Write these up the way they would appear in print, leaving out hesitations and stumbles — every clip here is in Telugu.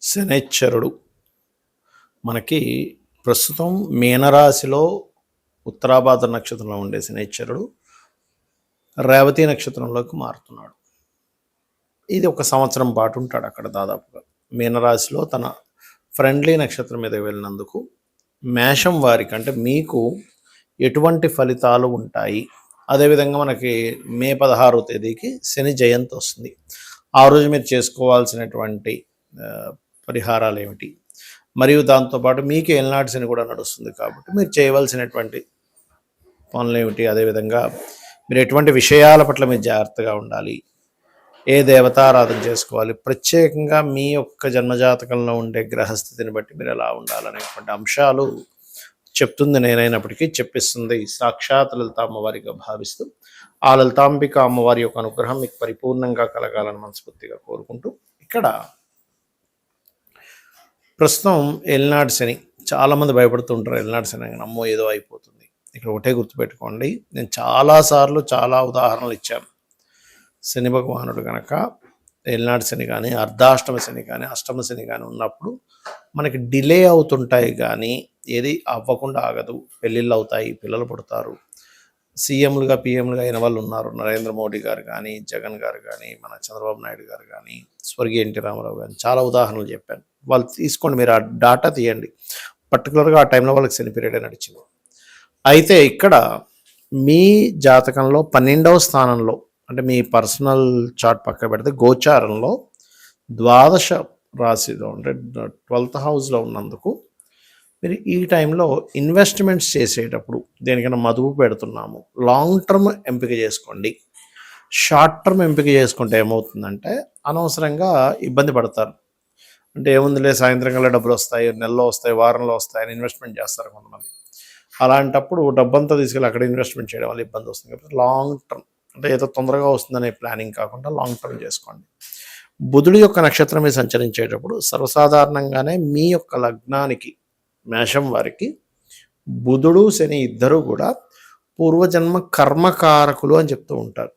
శనైశ్చరుడు మనకి ప్రస్తుతం మీనరాశిలో ఉత్తరాభాద్ర నక్షత్రంలో ఉండే శనైశ్చరుడు రేవతి నక్షత్రంలోకి మారుతున్నాడు. ఇది ఒక సంవత్సరం పాటు ఉంటాడు అక్కడ దాదాపుగా. మీనరాశిలో తన ఫ్రెండ్లీ నక్షత్రం మీద వెళ్ళినందుకు మేషం వారికి అంటే మీకు ఎటువంటి ఫలితాలు ఉంటాయి, అదేవిధంగా మనకి మే 16వ తేదీకి శని జయంతి వస్తుంది. ఆ రోజు మీరు చేసుకోవాల్సినటువంటి పరిహారాలు ఏమిటి, మరియు దాంతోపాటు మీకు ఏలినాటి శని కూడా నడుస్తుంది కాబట్టి మీరు చేయవలసినటువంటి పనులు ఏమిటి, అదేవిధంగా మీరు ఎటువంటి విషయాల పట్ల మీరు జాగ్రత్తగా ఉండాలి, ఏ దేవతారాధన చేసుకోవాలి, ప్రత్యేకంగా మీ యొక్క జన్మజాతకంలో ఉండే గ్రహస్థితిని బట్టి మీరు ఎలా ఉండాలనేటువంటి అంశాలు చెప్తుంది నేనైనప్పటికీ చెప్పిస్తుంది సాక్షాత్ లలిత అమ్మవారిగా భావిస్తూ ఆ లలితాంబిక అమ్మవారి యొక్క అనుగ్రహం మీకు పరిపూర్ణంగా కలగాలని మనస్ఫూర్తిగా కోరుకుంటూ, ఇక్కడ ప్రస్తుతం ఎల్నాడు శని చాలామంది భయపడుతుంటారు. ఎల్నాడు శని అమ్మో ఏదో అయిపోతుంది. ఇక్కడ ఒకటే గుర్తుపెట్టుకోండి, నేను చాలాసార్లు చాలా ఉదాహరణలు ఇచ్చాను. శని భగవానుడు కనుక ఎల్నాడు శని కానీ అర్ధాష్టమ శని కానీ అష్టమ శని కానీ ఉన్నప్పుడు మనకి డిలే అవుతుంటాయి, కానీ ఏది అవ్వకుండా ఆగదు. పెళ్ళిళ్ళు అవుతాయి, పిల్లలు పుడతారు. సీఎంలుగా పిఎంలుగా అయిన వాళ్ళు ఉన్నారు. నరేంద్ర మోడీ గారు కానీ, జగన్ గారు కానీ, మన చంద్రబాబు నాయుడు గారు కానీ, స్వర్గీయ ఎన్టీ రామారావు కానీ, చాలా ఉదాహరణలు చెప్పాను. వాళ్ళు తీసుకోండి, మీరు ఆ డాటా తీయండి. పర్టికులర్గా ఆ టైంలో వాళ్ళకి శని పీరియడే నడిచింది. అయితే ఇక్కడ మీ జాతకంలో 12వ స్థానంలో అంటే మీ పర్సనల్ చార్ట్ పక్క పెడితే గోచారంలో ద్వాదశ రాశిలో అంటే 12th హౌస్లో ఉన్నందుకు మీరు ఈ టైంలో ఇన్వెస్ట్మెంట్స్ చేసేటప్పుడు దేనికైనా మదుపు పెడుతున్నాము, లాంగ్ టర్మ్ ఎంపిక చేసుకోండి. షార్ట్ టర్మ్ ఎంపిక చేసుకుంటే ఏమవుతుందంటే అనవసరంగా ఇబ్బంది పడతారు. అంటే ఏముందిలే సాయంత్రం కల్లా డబ్బులు వస్తాయి, నెలలో వస్తాయి, వారంలో వస్తాయి అని ఇన్వెస్ట్మెంట్ చేస్తారు కొంతమంది. అలాంటప్పుడు డబ్బంతా తీసుకెళ్ళి అక్కడ ఇన్వెస్ట్మెంట్ చేయడం వల్ల ఇబ్బంది వస్తుంది. కాబట్టి లాంగ్ టర్మ్ అంటే ఏదో తొందరగా వస్తుందనే ప్లానింగ్ కాకుండా లాంగ్ టర్మ్ చేసుకోండి. బుధుడి యొక్క నక్షత్రం మీద సంచరించేటప్పుడు సర్వసాధారణంగానే మీ యొక్క లగ్నానికి మేషం వారికి బుధుడు శని ఇద్దరు కూడా పూర్వజన్మ కర్మకారకులు అని చెప్తూ ఉంటారు.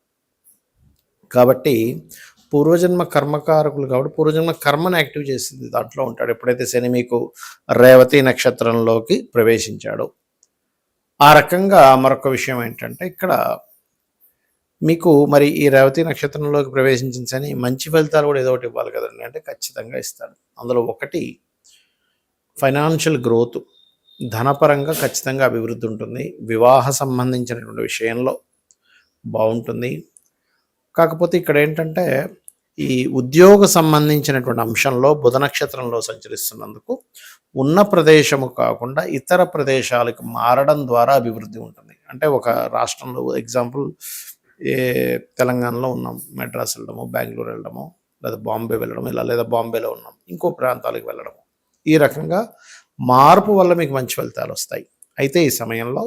కాబట్టి పూర్వజన్మ కర్మకారకులు కాబట్టి పూర్వజన్మ కర్మను యాక్టివ్ చేసింది దాంట్లో ఉంటాడు. ఎప్పుడైతే శని మీకు రేవతి నక్షత్రంలోకి ప్రవేశించాడో ఆ రకంగా మరొక విషయం ఏంటంటే ఇక్కడ మీకు మరి ఈ రేవతి నక్షత్రంలోకి ప్రవేశించిన శని మంచి ఫలితాలు కూడా ఏదో ఒకటి ఇవ్వాలి కదండి. అంటే ఖచ్చితంగా ఇస్తాడు. అందులో ఒకటి ఫైనాన్షియల్ గ్రోత్, ధనపరంగా ఖచ్చితంగా అభివృద్ధి ఉంటుంది. వివాహ సంబంధించినటువంటి విషయంలో బాగుంటుంది. కాకపోతే ఇక్కడ ఏంటంటే ఈ ఉద్యోగ సంబంధించినటువంటి అంశంలో బుధ నక్షత్రంలో సంచరిస్తున్నందుకు ఉన్న ప్రదేశము కాకుండా ఇతర ప్రదేశాలకు మారడం ద్వారా అభివృద్ధి ఉంటుంది. అంటే ఒక రాష్ట్రంలో ఎగ్జాంపుల్ తెలంగాణలో ఉన్నాం, మెడ్రాస్ వెళ్ళడము, బెంగళూరు వెళ్ళడము, లేదా బాంబే వెళ్ళడం, ఇలా లేదా బాంబేలో ఉన్నాం ఇంకో ప్రాంతాలకు వెళ్ళడము, ఈ రకంగా మార్పు వల్ల మీకు మంచి ఫలితాలు వస్తాయి. అయితే ఈ సమయంలో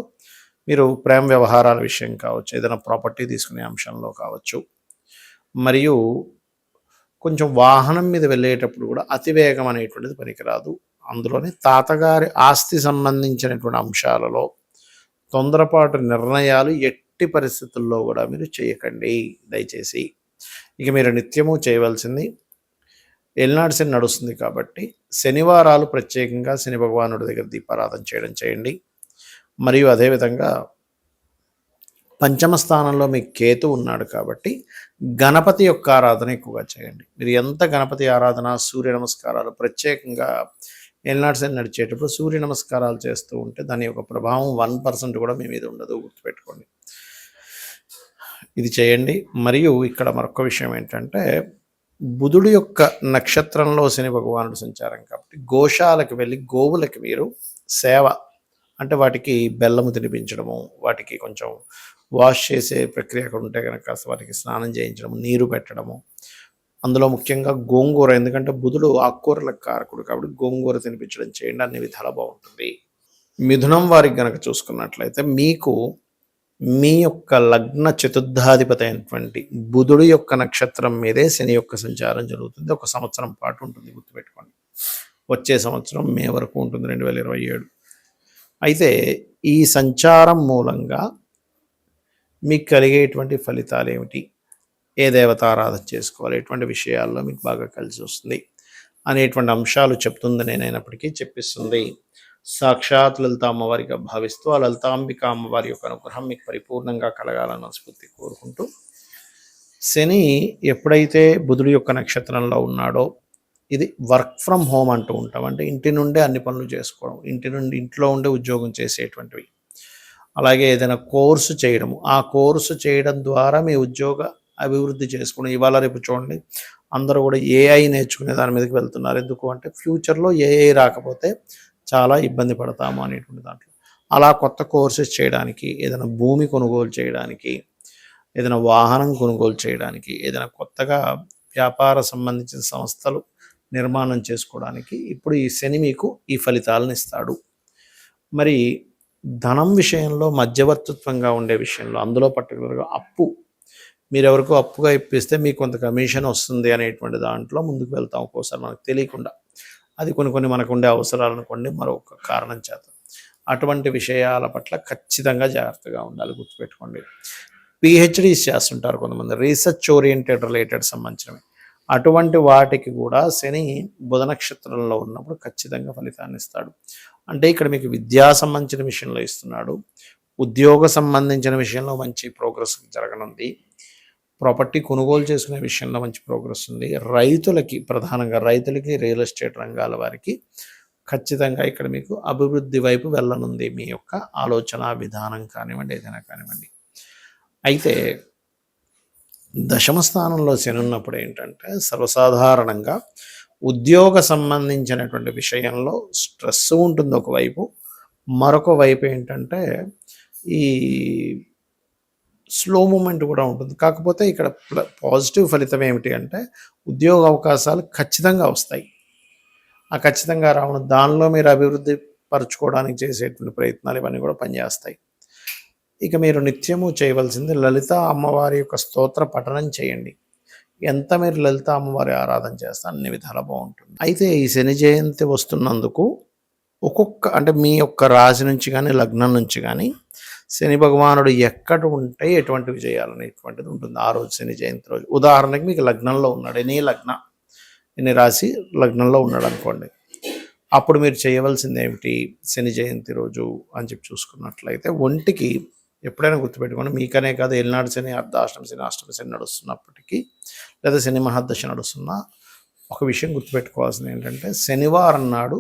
మీరు ప్రేమ వ్యవహారాల విషయం కావచ్చు, ఏదైనా ప్రాపర్టీ తీసుకునే అంశంలో కావచ్చు, మరియు కొంచెం వాహనం మీద వెళ్ళేటప్పుడు కూడా అతివేగం అనేటువంటిది పనికిరాదు. అందులోనే తాతగారి ఆస్తి సంబంధించినటువంటి అంశాలలో తొందరపాటు నిర్ణయాలు ఎట్టి పరిస్థితుల్లో కూడా మీరు చేయకండి దయచేసి. ఇక మీరు నిత్యము చేయవలసింది, ఎల్నాడు శని నడుస్తుంది కాబట్టి శనివారాలు ప్రత్యేకంగా శని భగవానుడి దగ్గర దీపారాధన చేయండి. మరియు అదేవిధంగా పంచమ స్థానంలో మీకు కేతు ఉన్నాడు కాబట్టి గణపతి యొక్క ఆరాధన ఎక్కువగా చేయండి. మీరు ఎంత గణపతి ఆరాధన, సూర్య నమస్కారాలు, ప్రత్యేకంగా ఎల్నాడు శని నడిచేటప్పుడు సూర్య నమస్కారాలు చేస్తూ ఉంటే దాని యొక్క ప్రభావం 1% కూడా మీ మీద ఉండదు, గుర్తుపెట్టుకోండి. ఇది చేయండి. మరియు ఇక్కడ మరొక విషయం ఏంటంటే బుధుడు యొక్క నక్షత్రంలో శని భగవానుడు సంచారం కాబట్టి గోశాలకు వెళ్ళి గోవులకి మీరు సేవ అంటే వాటికి బెల్లము తినిపించడము, వాటికి కొంచెం వాష్ చేసే ప్రక్రియ ఉంటే కనుక వాటికి స్నానం చేయించడము, నీరు పెట్టడము, అందులో ముఖ్యంగా గోంగూర, ఎందుకంటే బుధుడు ఆకుకూరలకు కారకుడు కాబట్టి గోంగూర తినిపించడం చేయండి. అన్ని విధాలా బాగుంటుంది. మిథునం వారికి కనుక చూసుకున్నట్లయితే మీకు మీ యొక్క లగ్న చతుర్థాధిపతి అయినటువంటి బుధుడు యొక్క నక్షత్రం మీదే శని యొక్క సంచారం జరుగుతుంది. ఒక సంవత్సరం పాటు ఉంటుంది, గుర్తుపెట్టుకోండి. వచ్చే సంవత్సరం మే వరకు ఉంటుంది, 2027. అయితే ఈ సంచారం మూలంగా మీకు కలిగేటువంటి ఫలితాలు ఏమిటి, ఏ దేవతారాధన చేసుకోవాలి, ఎటువంటి విషయాల్లో మీకు బాగా కలిసి వస్తుంది, అనేటువంటి అంశాలు చెప్తుంది. నేనైనప్పటికీ చెప్పిస్తుంది సాక్షాత్ లలిత అమ్మవారిగా భావిస్తూ ఆ లలితాంబిక అమ్మవారి యొక్క అనుగ్రహం మీకు పరిపూర్ణంగా కలగాలని మనస్ఫూర్తి కోరుకుంటూ, శని ఎప్పుడైతే బుధుడి యొక్క నక్షత్రంలో ఉన్నాడో ఇది వర్క్ ఫ్రమ్ హోమ్ అంటూ ఉంటాం. అంటే ఇంటి నుండే అన్ని పనులు చేసుకోవడం, ఇంట్లో ఉండే ఉద్యోగం చేసేటువంటివి. అలాగే ఏదైనా కోర్సు చేయడము, ఆ కోర్సు చేయడం ద్వారా మీ ఉద్యోగ అభివృద్ధి చేసుకోవడం. ఇవాళ రేపు చూడండి అందరూ కూడా ఏఐ నేర్చుకునే దాని మీదకి వెళ్తున్నారు. ఎందుకు అంటే ఫ్యూచర్లో ఏఐ రాకపోతే చాలా ఇబ్బంది పడతాము అనేటువంటి దాంట్లో. అలా కొత్త కోర్సెస్ చేయడానికి, ఏదైనా భూమి కొనుగోలు చేయడానికి, ఏదైనా వాహనం కొనుగోలు చేయడానికి, ఏదైనా కొత్తగా వ్యాపార సంబంధించిన సంస్థలు నిర్మాణం చేసుకోవడానికి ఇప్పుడు ఈ శని మీకు ఈ ఫలితాలను ఇస్తాడు. మరి ధనం విషయంలో మధ్యవర్తిత్వంగా ఉండే విషయంలో, అందులో పర్టికులర్గా అప్పు, మీరెవరికో అప్పుగా ఇప్పిస్తే మీకు కొంత కమిషన్ వస్తుంది అనేటువంటి దాంట్లో ముందుకు వెళ్తాం ఒక్కోసారి మనకు తెలియకుండా. అది కొన్ని మనకు ఉండే అవసరాలు అనుకోండి, మరొక కారణం చేత. అటువంటి విషయాల పట్ల ఖచ్చితంగా జాగ్రత్తగా ఉండాలి, గుర్తుపెట్టుకోండి. పిహెచ్డీస్ చేస్తుంటారు కొంతమంది, రీసెర్చ్ ఓరియంటెడ్ రిలేటెడ్ సంబంధించినవి. అటువంటి వాటికి కూడా శని బుధ నక్షత్రంలో ఉన్నప్పుడు ఖచ్చితంగా ఫలితాన్ని ఇస్తాడు. అంటే ఇక్కడ మీకు విద్యా సంబంధించిన విషయంలో ఇస్తున్నాడు, ఉద్యోగ సంబంధించిన విషయంలో మంచి ప్రోగ్రెస్ జరగనుంది, ప్రాపర్టీ కొనుగోలు చేసుకునే విషయంలో మంచి ప్రోగ్రెస్ ఉంది. ప్రధానంగా రైతులకి, రియల్ ఎస్టేట్ రంగాల వారికి ఖచ్చితంగా ఇక్కడ మీకు అభివృద్ధి వైపు వెళ్ళనుంది మీ యొక్క ఆలోచన విధానం కానివ్వండి, ఏదైనా కానివ్వండి. అయితే దశమ స్థానంలో శని ఉన్నప్పుడు ఏంటంటే సర్వసాధారణంగా ఉద్యోగ సంబంధించినటువంటి విషయంలో స్ట్రెస్ ఉంటుంది ఒకవైపు, మరొక వైపు ఏంటంటే ఈ స్లో మూమెంట్ కూడా ఉంటుంది. కాకపోతే ఇక్కడ పాజిటివ్ ఫలితం ఏమిటి అంటే ఉద్యోగ అవకాశాలు ఖచ్చితంగా వస్తాయి. ఆ ఖచ్చితంగా రావడం, దానిలో మీరు అభివృద్ధి పరచుకోవడానికి చేసేటువంటి ప్రయత్నాలు ఇవన్నీ కూడా పనిచేస్తాయి. ఇక మీరు నిత్యము చేయవలసింది లలిత అమ్మవారి యొక్క స్తోత్ర పఠనం చేయండి. ఎంత మీరు లలిత అమ్మవారి ఆరాధన చేస్తే అన్ని విధాలా బాగుంటుంది. అయితే ఈ శని జయంతి వస్తున్నందుకు అంటే మీ యొక్క రాశి నుంచి కానీ లగ్నం నుంచి కానీ శని భగవానుడు ఎక్కడ ఉంటే ఎటువంటివి చేయాలనేటువంటిది ఉంటుంది ఆ రోజు, శని జయంతి రోజు. ఉదాహరణకి మీకు లగ్నంలో ఉన్నాడు, ఎన్ని రాశి లగ్నంలో ఉన్నాడు అనుకోండి, అప్పుడు మీరు చేయవలసింది ఏమిటి శని జయంతి రోజు అని చెప్పి చూసుకున్నట్లయితే, ఒంటికి ఎప్పుడైనా గుర్తుపెట్టుకోండి, మీకనే కాదు ఏలినాడు శని, అర్ధాష్టమ శని, అష్టమ శని నడుస్తున్నప్పటికీ, లేదా శని మహాదశ నడుస్తున్నా ఒక విషయం గుర్తుపెట్టుకోవాల్సింది ఏంటంటే, శనివారం నాడు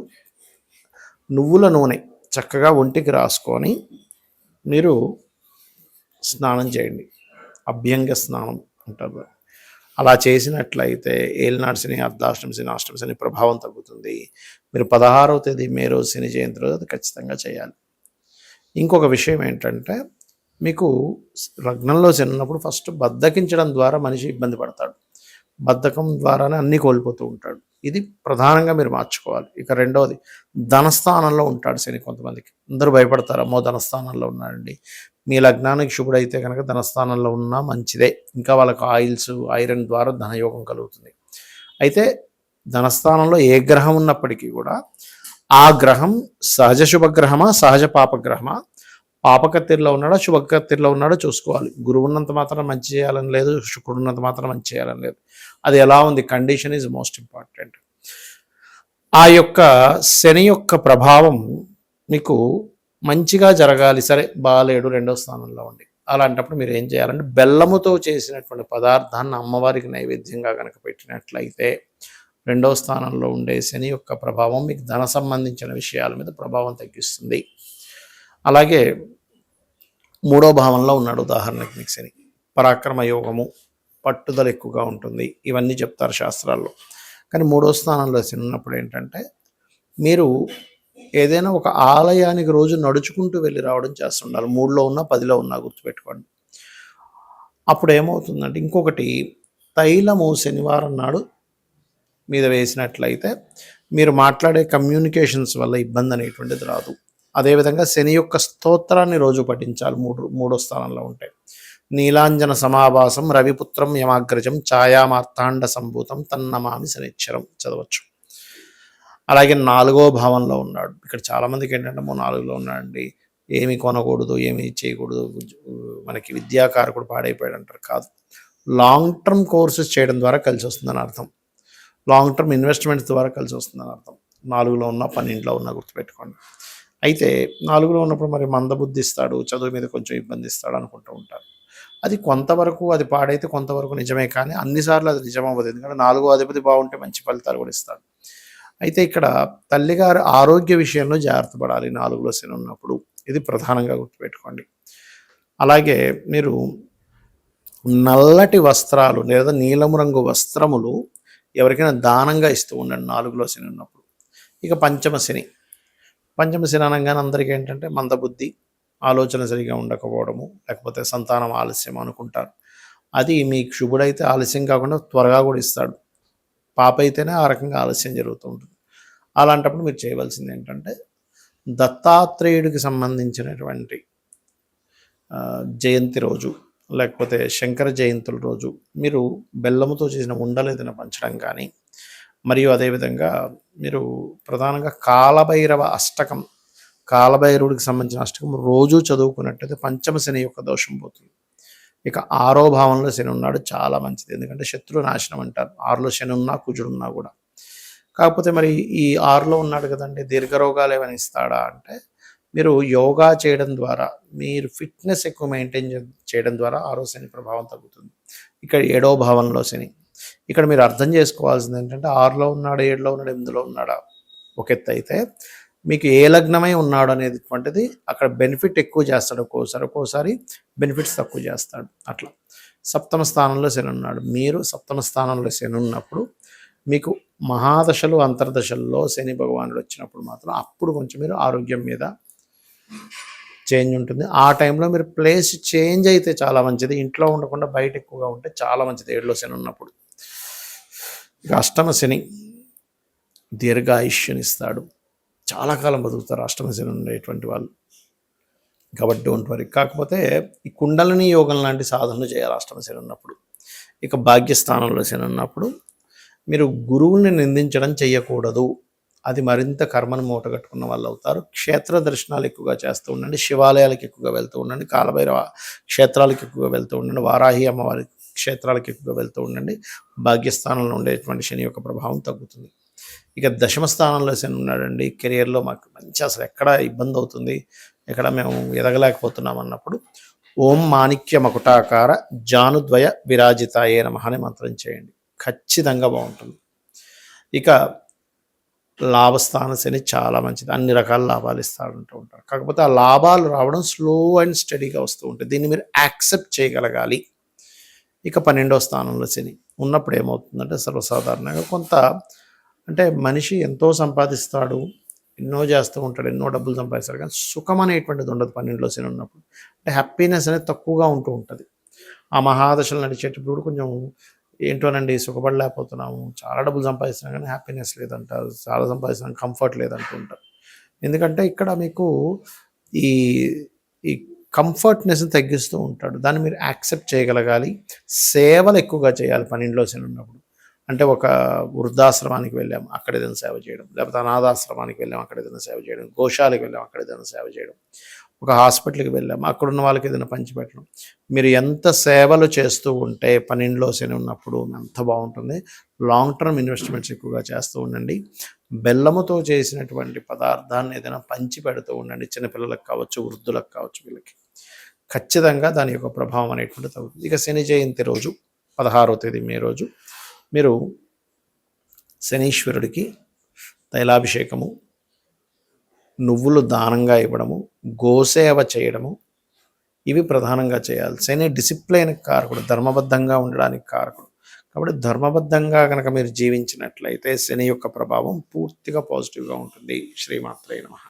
నువ్వుల నూనె చక్కగా ఒంటికి రాసుకొని మీరు స్నానం చేయండి. అభ్యంగ స్నానం అంటారు. అలా చేసినట్లయితే ఏలినాడు శని, అర్ధాష్టమ శని, అష్టమ శని ప్రభావం తగ్గుతుంది. మీరు 16వ తేదీ మే రోజు శని జయంతి రోజు అది ఖచ్చితంగా చేయాలి. ఇంకొక విషయం ఏంటంటే, మీకు లగ్నంలో శని ఉన్నప్పుడు ఫస్ట్ బద్ధకించడం ద్వారా మనిషి ఇబ్బంది పడతాడు. బద్ధకం ద్వారానే అన్నీ కోల్పోతూ ఉంటాడు. ఇది ప్రధానంగా మీరు మార్చుకోవాలి. ఇక రెండవది, ధనస్థానంలో ఉంటాడు శని. కొంతమందికి అందరూ భయపడతారు, అమ్మో ధనస్థానంలో ఉన్నాడండి. మీ లగ్నానికి శుభుడైతే కనుక ధనస్థానంలో ఉన్నా మంచిదే. ఇంకా వాళ్ళకు ఆయిల్స్, ఐరన్ ద్వారా ధనయోగం కలుగుతుంది. అయితే ధనస్థానంలో ఏ గ్రహం ఉన్నప్పటికీ కూడా ఆ గ్రహం సహజ శుభగ్రహమా, సహజ పాపగ్రహమా, పాపకత్తిరిలో ఉన్నాడో శుభకత్తిరిలో ఉన్నాడో చూసుకోవాలి. గురువు ఉన్నంత మాత్రం మంచి చేయాలని లేదు, శుక్రుడు ఉన్నంత మాత్రం మంచి చేయాలని లేదు. అది ఎలా ఉంది, కండిషన్ ఈజ్ మోస్ట్ ఇంపార్టెంట్. ఆ యొక్క శని యొక్క ప్రభావం మీకు మంచిగా జరగాలి. సరే బాలేడు, 2వ స్థానంలో ఉండి, అలాంటప్పుడు మీరు ఏం చేయాలంటే బెల్లముతో చేసినటువంటి పదార్థాన్ని అమ్మవారికి నైవేద్యంగా కనుక పెట్టినట్లయితే 2వ స్థానంలో ఉండే శని యొక్క ప్రభావం మీకు ధన సంబంధించిన విషయాల మీద ప్రభావం తగ్గిస్తుంది. అలాగే 3వ భావంలో ఉన్నాడు ఉదాహరణకి మీకు శని, పరాక్రమ యోగము, పట్టుదల ఎక్కువగా ఉంటుంది, ఇవన్నీ చెప్తారు శాస్త్రాల్లో. కానీ 3వ స్థానంలో శని ఉన్నప్పుడు ఏంటంటే, మీరు ఏదైనా ఒక ఆలయానికి రోజు నడుచుకుంటూ వెళ్ళి రావడం చేస్తుండాలి. 3లో ఉన్నా 10లో ఉన్నా గుర్తుపెట్టుకోండి. అప్పుడు ఏమవుతుందంటే, ఇంకొకటి, తైలము శనివారం నాడు మీద వేసినట్లయితే మీరు మాట్లాడే కమ్యూనికేషన్స్ వల్ల ఇబ్బంది అనేటువంటిది రాదు. అదేవిధంగా శని యొక్క స్తోత్రాన్ని రోజు పఠించాలి 3వ స్థానంలో ఉంటే. నీలాంజన సమాభాసం రవిపుత్రం యమాగ్రజం ఛాయామార్తాండ సంభూతం తన్నమామి శనిచ్చరం చదవచ్చు. అలాగే 4వ భావంలో ఉన్నాడు. ఇక్కడ చాలామందికి ఏంటంటే 4లో ఉన్నాడండి, ఏమి కొనకూడదు, ఏమి చేయకూడదు, మనకి విద్యాకారకుడు పాడైపోయాడు అంటారు. కాదు, లాంగ్ టర్మ్ కోర్సెస్ చేయడం ద్వారా కలిసి వస్తుందని అర్థం. లాంగ్ టర్మ్ ఇన్వెస్ట్మెంట్స్ ద్వారా కలిసి వస్తుందని అర్థం. 4లో ఉన్న 12లో ఉన్న గుర్తుపెట్టుకోండి. అయితే 4లో ఉన్నప్పుడు మరి మందబుద్ధి ఇస్తాడు, చదువు మీద కొంచెం ఇబ్బంది ఇస్తాడు అనుకుంటూ ఉంటారు. అది కొంతవరకు అది పాడైతే కొంతవరకు నిజమే, కానీ అన్నిసార్లు అది నిజం అవ్వదు. ఎందుకంటే 4వ అధిపతి బాగుంటే మంచి ఫలితాలు కూడా ఇస్తాడు. అయితే ఇక్కడ తల్లిగారు ఆరోగ్య విషయంలో జాగ్రత్త పడాలి 4లో శని ఉన్నప్పుడు. ఇది ప్రధానంగా గుర్తుపెట్టుకోండి. అలాగే మీరు నల్లటి వస్త్రాలు లేదా నీలము రంగు వస్త్రములు ఎవరికైనా దానంగా ఇస్తూ ఉండండి 4లో శని ఉన్నప్పుడు. ఇక పంచమ శని అనగానే అందరికీ ఏంటంటే మందబుద్ధి, ఆలోచన సరిగా ఉండకపోవడము, లేకపోతే సంతానం ఆలస్యం అనుకుంటారు. అది మీకు శుభుడైతే ఆలస్యం కాకుండా త్వరగా కూడా ఇస్తాడు. పాప అయితేనే ఆ రకంగా ఆలస్యం జరుగుతూ ఉంటుంది. అలాంటప్పుడు మీరు చేయవలసింది ఏంటంటే దత్తాత్రేయుడికి సంబంధించినటువంటి జయంతి రోజు, లేకపోతే శంకర జయంతుల రోజు మీరు బెల్లముతో చేసిన ఉండలు ఏదైనా పంచడం కానీ, మరియు అదేవిధంగా మీరు ప్రధానంగా కాలభైరవ అష్టకం, కాలభైరవుడికి సంబంధించిన అష్టకం రోజు చదువుకున్నట్టయితే పంచమ శని యొక్క దోషం పోతుంది. ఇక 6వ భావంలో శని ఉన్నాడు, చాలా మంచిది. ఎందుకంటే శత్రు నాశనం అంటారు 6లో శని ఉన్నా కుజుడున్నా కూడా. కాకపోతే మరి ఈ 6లో ఉన్నాడు కదండి, దీర్ఘరోగాలు ఏమైనా ఇస్తాడా అంటే మీరు యోగా చేయడం ద్వారా, మీరు ఫిట్నెస్ ఎక్కువ మెయింటైన్ చేయడం ద్వారా 6వ శని ప్రభావం తగ్గుతుంది. ఇక్కడ 7వ భావంలో శని. ఇక్కడ మీరు అర్థం చేసుకోవాల్సింది ఏంటంటే 6లో ఉన్నాడు, 7లో ఉన్నాడు, 8లో ఉన్నాడా ఒక ఎత్తు అయితే, మీకు ఏ లగ్నమై ఉన్నాడు అనేటువంటిది అక్కడ బెనిఫిట్ ఎక్కువ చేస్తాడు, ఒక్కోసారి బెనిఫిట్స్ తక్కువ చేస్తాడు. అట్లా సప్తమ స్థానంలో శని ఉన్నాడు. మీరు సప్తమ స్థానంలో శని ఉన్నప్పుడు మీకు మహాదశలు అంతర్దశల్లో శని భగవానుడు వచ్చినప్పుడు మాత్రం అప్పుడు కొంచెం మీరు ఆరోగ్యం మీద చేంజ్ ఉంటుంది. ఆ టైంలో మీరు ప్లేస్ చేంజ్ అయితే చాలా మంచిది. ఇంట్లో ఉండకుండా బయట ఎక్కువగా ఉంటే చాలా మంచిది 7లో శని ఉన్నప్పుడు. ఇక అష్టమ శని దీర్ఘాయుష్యనిస్తాడు, చాలా కాలం బతుకుతారు అష్టమ శని ఉండేటువంటి వాళ్ళు. కాబట్టి డోంట్ వరీ. కాకపోతే ఈ కుండలిని యోగం లాంటి సాధనలు చేయాలి అష్టమ శని ఉన్నప్పుడు. ఇక భాగ్యస్థానంలో శని ఉన్నప్పుడు మీరు గురువుని నిందించడం చేయకూడదు. అది మరింత కర్మను మూటగట్టుకున్న వాళ్ళు అవుతారు. క్షేత్ర దర్శనాలు ఎక్కువగా చేస్తూ ఉండండి, శివాలయాలకు ఎక్కువగా వెళ్తూ ఉండండి, కాలభైరవ క్షేత్రాలకు ఎక్కువగా వెళ్తూ ఉండండి, వారాహి అమ్మవారి క్షేత్రాలకు ఎక్కువగా వెళ్తూ ఉండండి. భాగ్యస్థానంలో ఉండేటువంటి శని యొక్క ప్రభావం తగ్గుతుంది. ఇక దశమ స్థానంలో శని ఉన్నాడండి, కెరియర్లో మాకు మంచి అసలు ఎక్కడ ఇబ్బంది అవుతుంది, ఎక్కడ మేము ఎదగలేకపోతున్నాం అన్నప్పుడు ఓం మాణిక్య మకుటాకార జానుద్వయ విరాజితాయే నమః అనే మంత్రం చేయండి, ఖచ్చితంగా బాగుంటుంది. ఇక లాభస్థాన శని చాలా మంచిది, అన్ని రకాల లాభాలు ఇస్తాడంటూ ఉంటారు. కాకపోతే ఆ లాభాలు రావడం స్లో అండ్ స్టడీగా వస్తూ ఉంటాయి, దీన్ని మీరు యాక్సెప్ట్ చేయగలగాలి. ఇక 12వ స్థానంలో శని ఉన్నప్పుడు ఏమవుతుందంటే సర్వసాధారణంగా కొంత అంటే మనిషి ఎంతో సంపాదిస్తాడు, ఎన్నో చేస్తూ ఉంటాడు, ఎన్నో డబ్బులు సంపాదిస్తాడు, కానీ సుఖం అనేటువంటిది ఉండదు 12లో శని ఉన్నప్పుడు. అంటే హ్యాపీనెస్ అనేది తక్కువగా ఉంటూ ఉంటుంది. ఆ మహాదశలు నడిచేటప్పుడు కొంచెం ఏంటోనండి సుఖపడలేకపోతున్నాము, చాలా డబ్బులు సంపాదిస్తున్నాం కానీ హ్యాపీనెస్ లేదంటారు, చాలా సంపాదిస్తున్నాం కంఫర్ట్ లేదంటూ ఉంటారు. ఎందుకంటే ఇక్కడ మీకు ఈ ఈ కంఫర్ట్నెస్ని తగ్గిస్తూ ఉంటాడు, దాన్ని మీరు యాక్సెప్ట్ చేయగలగాలి. సేవలు ఎక్కువగా చేయాలి 12లో శని ఉన్నప్పుడు. అంటే ఒక వృద్ధాశ్రమానికి వెళ్ళాము అక్కడ ఏదైనా సేవ చేయడం, లేకపోతే అనాథాశ్రమానికి వెళ్ళాము అక్కడ ఏదైనా సేవ చేయడం, గోశాలకు వెళ్ళాము అక్కడ ఏదైనా సేవ చేయడం, ఒక హాస్పిటల్కి వెళ్ళాము అక్కడున్న వాళ్ళకి ఏదైనా పంచిపెట్టడం. మీరు ఎంత సేవలు చేస్తూ ఉంటే 12లో శని ఉన్నప్పుడు అంత బాగుంటుంది. లాంగ్ టర్మ్ ఇన్వెస్ట్మెంట్స్ ఎక్కువగా చేస్తూ ఉండండి. బెల్లముతో చేసినటువంటి పదార్థాన్ని ఏదైనా పంచి పెడుతూ ఉండండి, చిన్నపిల్లలకు కావచ్చు, వృద్ధులకు కావచ్చు, వీళ్ళకి ఖచ్చితంగా దాని యొక్క ప్రభావం అనేటువంటి తగ్గుతుంది. ఇక శని జయంతి రోజు 16వ తేదీ మే రోజు మీరు శనీశ్వరుడికి తైలాభిషేకము, నువ్వులు దానంగా ఇవ్వడము, గోసేవ చేయడము, ఇవి ప్రధానంగా చేయాలి. శని డిసిప్లైన్ కారకుడు, ధర్మబద్ధంగా ఉండడానికి కారకుడు. కాబట్టి ధర్మబద్ధంగా కనుక మీరు జీవించినట్లయితే శని యొక్క ప్రభావం పూర్తిగా పాజిటివ్గా ఉంటుంది. శ్రీమాత్రే నమః.